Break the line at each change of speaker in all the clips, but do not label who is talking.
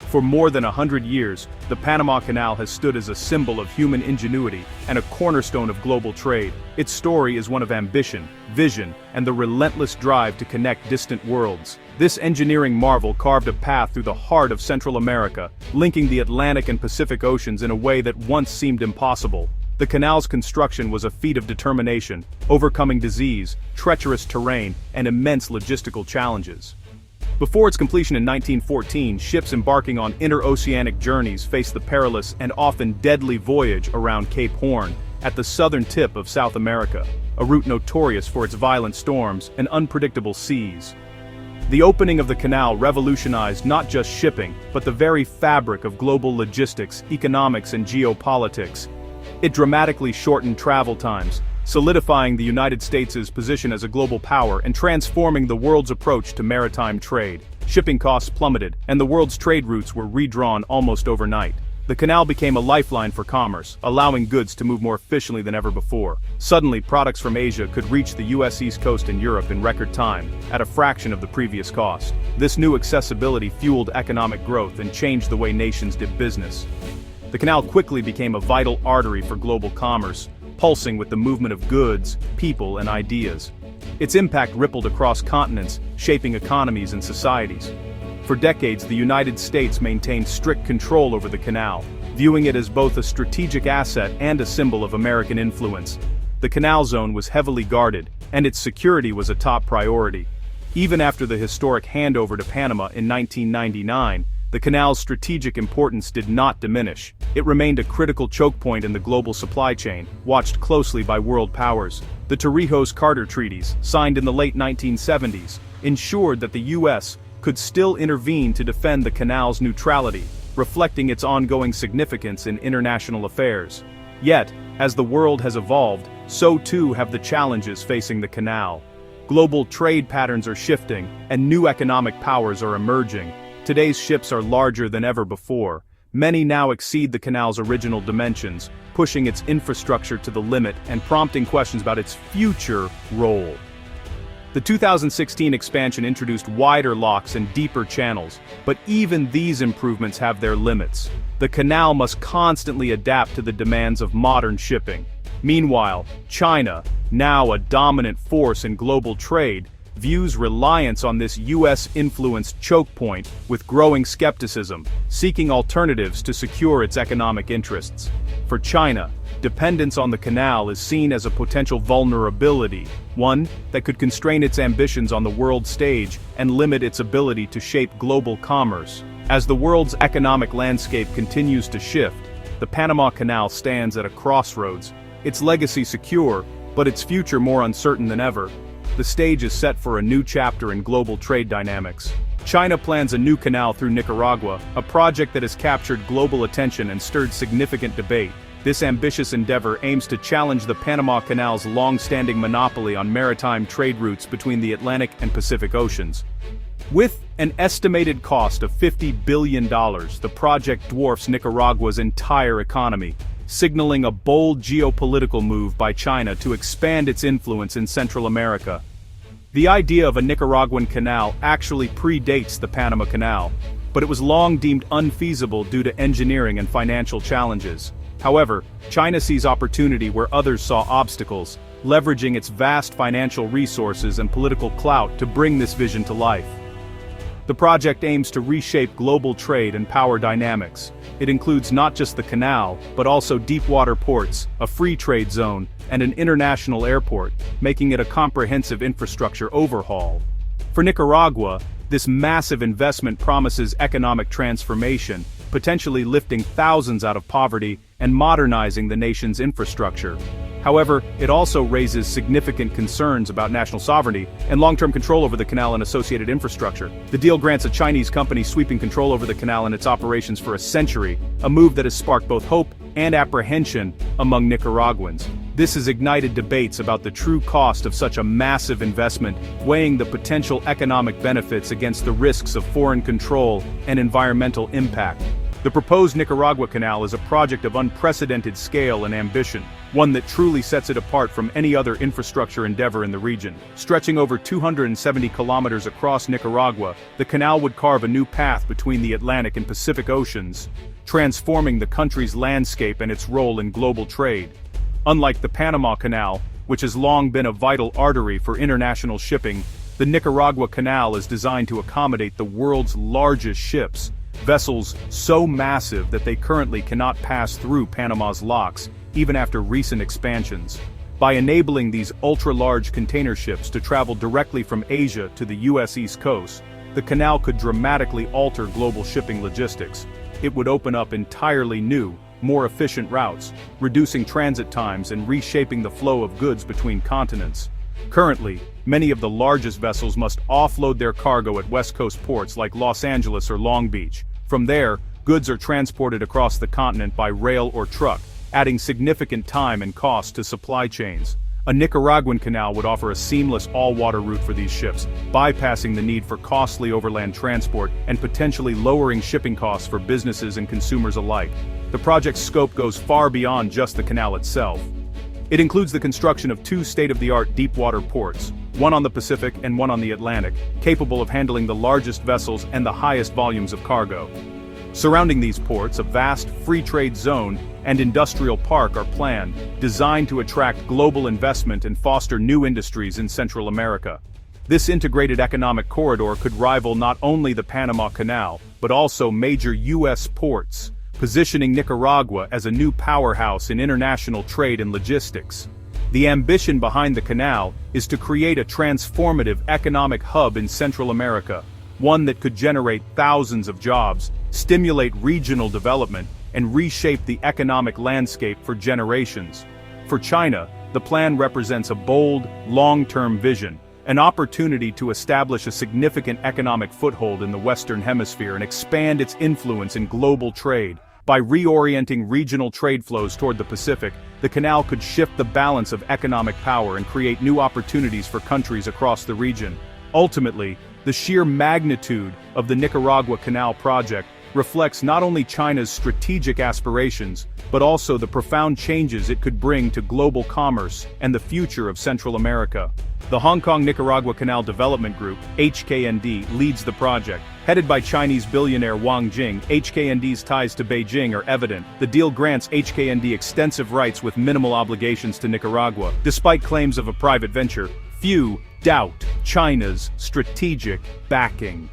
For more than 100 years, the Panama Canal has stood as a symbol of human ingenuity and a cornerstone of global trade. Its story is one of ambition, vision, and the relentless drive to connect distant worlds. This engineering marvel carved a path through the heart of Central America, linking the Atlantic and Pacific Oceans in a way that once seemed impossible. The canal's construction was a feat of determination, overcoming disease, treacherous terrain, and immense logistical challenges. Before its completion in 1914, ships embarking on interoceanic journeys faced the perilous and often deadly voyage around Cape Horn, at the southern tip of South America, a route notorious for its violent storms and unpredictable seas. The opening of the canal revolutionized not just shipping, but the very fabric of global logistics, economics, and geopolitics. It dramatically shortened travel times, solidifying the United States' position as a global power and transforming the world's approach to maritime trade. Shipping costs plummeted, and the world's trade routes were redrawn almost overnight. The canal became a lifeline for commerce, allowing goods to move more efficiently than ever before. Suddenly, products from Asia could reach the US East Coast and Europe in record time, at a fraction of the previous cost. This new accessibility fueled economic growth and changed the way nations did business. The canal quickly became a vital artery for global commerce, pulsing with the movement of goods, people, and ideas. Its impact rippled across continents, shaping economies and societies. For decades, the United States maintained strict control over the canal, viewing it as both a strategic asset and a symbol of American influence. The canal zone was heavily guarded, and its security was a top priority. Even after the historic handover to Panama in 1999, the canal's strategic importance did not diminish. It remained a critical choke point in the global supply chain, watched closely by world powers. The Torrijos-Carter treaties, signed in the late 1970s, ensured that the U.S. could still intervene to defend the canal's neutrality, reflecting its ongoing significance in international affairs. Yet, as the world has evolved, so too have the challenges facing the canal. Global trade patterns are shifting, and new economic powers are emerging. Today's ships are larger than ever before. Many now exceed the canal's original dimensions, pushing its infrastructure to the limit and prompting questions about its future role. The 2016 expansion introduced wider locks and deeper channels, but even these improvements have their limits. The canal must constantly adapt to the demands of modern shipping. Meanwhile, China, now a dominant force in global trade, views reliance on this US-influenced choke point with growing skepticism, seeking alternatives to secure its economic interests. For China, dependence on the canal is seen as a potential vulnerability, one that could constrain its ambitions on the world stage and limit its ability to shape global commerce. As the world's economic landscape continues to shift, the Panama Canal stands at a crossroads, its legacy secure, but its future more uncertain than ever. The stage is set for a new chapter in global trade dynamics. China plans a new canal through Nicaragua, a project that has captured global attention and stirred significant debate. This ambitious endeavor aims to challenge the Panama Canal's long-standing monopoly on maritime trade routes between the Atlantic and Pacific Oceans. With an estimated cost of $50 billion, the project dwarfs Nicaragua's entire economy, signaling a bold geopolitical move by China to expand its influence in Central America. The idea of a Nicaraguan canal actually predates the Panama Canal, but it was long deemed unfeasible due to engineering and financial challenges. However, China sees opportunity where others saw obstacles, leveraging its vast financial resources and political clout to bring this vision to life. The project aims to reshape global trade and power dynamics. It includes not just the canal, but also deep-water ports, a free trade zone, and an international airport, making it a comprehensive infrastructure overhaul. For Nicaragua, this massive investment promises economic transformation, potentially lifting thousands out of poverty and modernizing the nation's infrastructure. However, it also raises significant concerns about national sovereignty and long-term control over the canal and associated infrastructure. The deal grants a Chinese company sweeping control over the canal and its operations for a century, a move that has sparked both hope and apprehension among Nicaraguans. This has ignited debates about the true cost of such a massive investment, weighing the potential economic benefits against the risks of foreign control and environmental impact. The proposed Nicaragua Canal is a project of unprecedented scale and ambition, one that truly sets it apart from any other infrastructure endeavor in the region. Stretching over 270 kilometers across Nicaragua, the canal would carve a new path between the Atlantic and Pacific Oceans, transforming the country's landscape and its role in global trade. Unlike the Panama Canal, which has long been a vital artery for international shipping, the Nicaragua Canal is designed to accommodate the world's largest ships, vessels so massive that they currently cannot pass through Panama's locks, even after recent expansions. By enabling these ultra-large container ships to travel directly from Asia to the US East Coast, the canal could dramatically alter global shipping logistics. It would open up entirely new, more efficient routes, reducing transit times and reshaping the flow of goods between continents. Currently, many of the largest vessels must offload their cargo at West Coast ports like Los Angeles or Long Beach. From there, goods are transported across the continent by rail or truck, adding significant time and cost to supply chains. A Nicaraguan canal would offer a seamless all-water route for these ships, bypassing the need for costly overland transport and potentially lowering shipping costs for businesses and consumers alike. The project's scope goes far beyond just the canal itself. It includes the construction of two state-of-the-art deep-water ports, one on the Pacific and one on the Atlantic, capable of handling the largest vessels and the highest volumes of cargo. Surrounding these ports, a vast free trade zone and industrial park are planned, designed to attract global investment and foster new industries in Central America. This integrated economic corridor could rival not only the Panama Canal, but also major U.S. ports, positioning Nicaragua as a new powerhouse in international trade and logistics. The ambition behind the canal is to create a transformative economic hub in Central America, one that could generate thousands of jobs, stimulate regional development, and reshape the economic landscape for generations. For China, the plan represents a bold, long-term vision, an opportunity to establish a significant economic foothold in the Western Hemisphere and expand its influence in global trade. By reorienting regional trade flows toward the Pacific, the canal could shift the balance of economic power and create new opportunities for countries across the region. Ultimately, the sheer magnitude of the Nicaragua Canal project reflects not only China's strategic aspirations, but also the profound changes it could bring to global commerce and the future of Central America. The Hong Kong-Nicaragua Canal Development Group, HKND, leads the project. Headed by Chinese billionaire Wang Jing, HKND's ties to Beijing are evident. The deal grants HKND extensive rights with minimal obligations to Nicaragua. Despite claims of a private venture, few doubt China's strategic backing.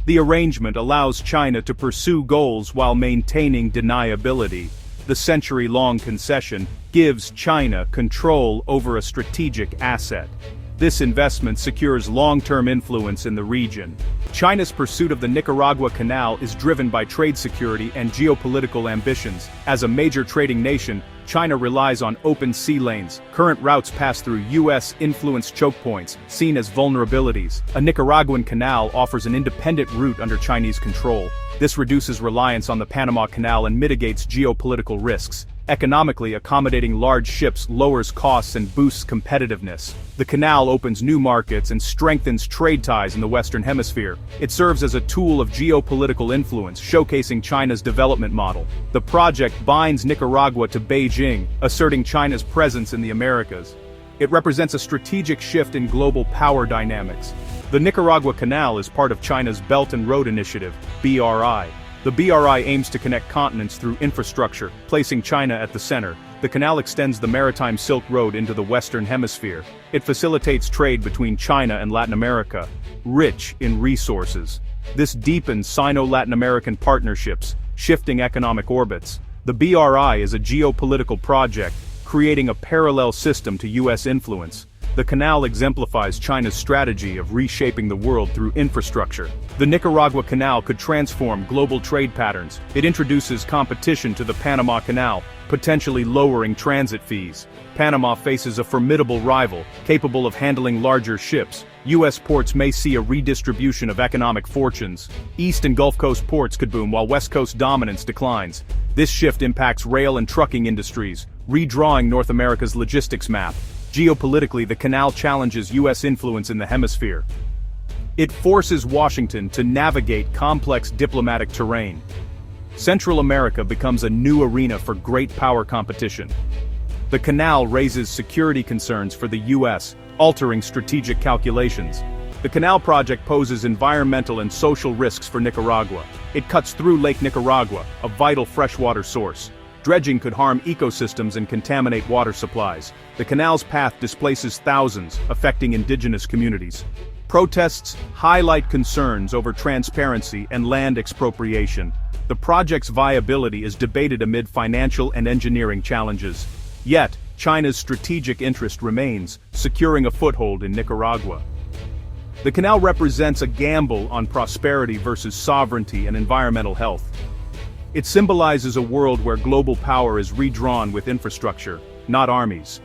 The arrangement allows China to pursue goals while maintaining deniability. The century-long concession gives China control over a strategic asset. This investment secures long-term influence in the region. China's pursuit of the Nicaragua Canal is driven by trade security and geopolitical ambitions. As a major trading nation, China relies on open sea lanes. Current routes pass through U.S.-influenced choke points, seen as vulnerabilities. A Nicaraguan canal offers an independent route under Chinese control. This reduces reliance on the Panama Canal and mitigates geopolitical risks. Economically, accommodating large ships lowers costs and boosts competitiveness. The canal opens new markets and strengthens trade ties in the Western Hemisphere. It serves as a tool of geopolitical influence, showcasing China's development model. The project binds Nicaragua to Beijing, asserting China's presence in the Americas. It represents a strategic shift in global power dynamics. The Nicaragua Canal is part of China's Belt and Road Initiative, BRI. The BRI aims to connect continents through infrastructure, placing China at the center. The canal extends the maritime Silk Road into the Western Hemisphere. It facilitates trade between China and Latin America, rich in resources. This deepens Sino-Latin American partnerships, shifting economic orbits. The BRI is a geopolitical project, creating a parallel system to U.S. influence. The canal exemplifies China's strategy of reshaping the world through infrastructure. The Nicaragua Canal could transform global trade patterns. It introduces competition to the Panama Canal, potentially lowering transit fees. Panama faces a formidable rival, capable of handling larger ships. U.S. ports may see a redistribution of economic fortunes. East and Gulf Coast ports could boom while West Coast dominance declines. This shift impacts rail and trucking industries, redrawing North America's logistics map. Geopolitically, the canal challenges U.S. influence in the hemisphere. It forces Washington to navigate complex diplomatic terrain. Central America becomes a new arena for great power competition. The canal raises security concerns for the U.S., altering strategic calculations. The canal project poses environmental and social risks for Nicaragua. It cuts through Lake Nicaragua, a vital freshwater source. Dredging could harm ecosystems and contaminate water supplies. The canal's path displaces thousands, affecting indigenous communities. Protests highlight concerns over transparency and land expropriation. The project's viability is debated amid financial and engineering challenges. Yet, China's strategic interest remains, securing a foothold in Nicaragua. The canal represents a gamble on prosperity versus sovereignty and environmental health. It symbolizes a world where global power is redrawn with infrastructure, not armies.